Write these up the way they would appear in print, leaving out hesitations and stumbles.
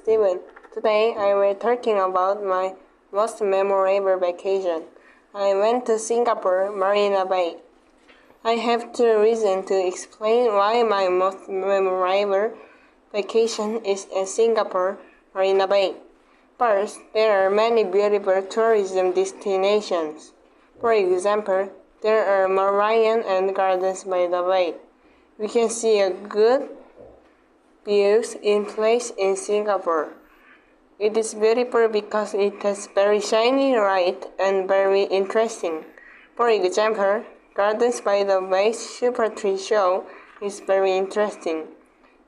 Steven. Today I will talking about my most memorable vacation. I went to Singapore, Marina Bay. I have two reasons to explain why my most memorable vacation is in Singapore, Marina Bay. First, there are many beautiful tourism destinations. For example, there are marine and gardens by the bay. We can see a good views in place in Singapore. It is beautiful because it has very shiny light and very interesting. For example, Gardens by the Bay Super Tree Show is very interesting,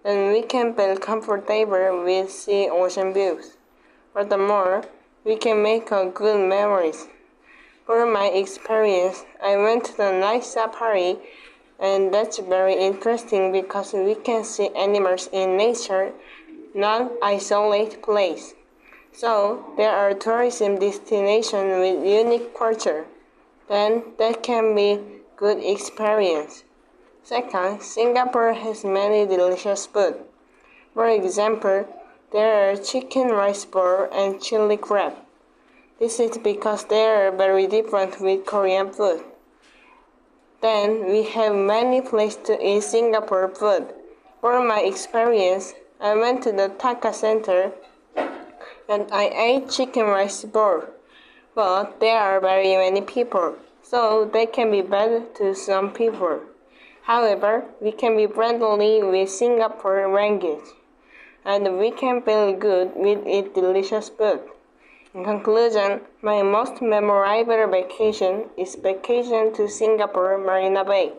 and we can feel comfortable with sea ocean views. Furthermore, we can make a good memories. For my experience, I went to the night safari, and that's very interesting because we can see animals in nature, not isolated place. So, there are tourism destinations with unique culture. Then, that can be good experience. Second, Singapore has many delicious food. For example, there are chicken rice ball and chili crab. This is because they are very different with Korean food. Then, we have many places to eat Singapore food. For my experience, I went to the Taka Center and I ate chicken rice ball. But there are very many people, so they can be bad to some people. However, we can be friendly with Singapore language, and we can feel good with its delicious food. In conclusion, my most memorable vacation is vacation to Singapore, Marina Bay.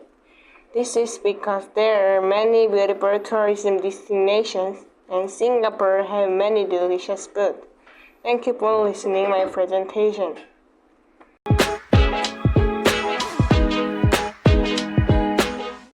This is because there are many beautiful tourism destinations and Singapore have many delicious food. Thank you for listening my presentation.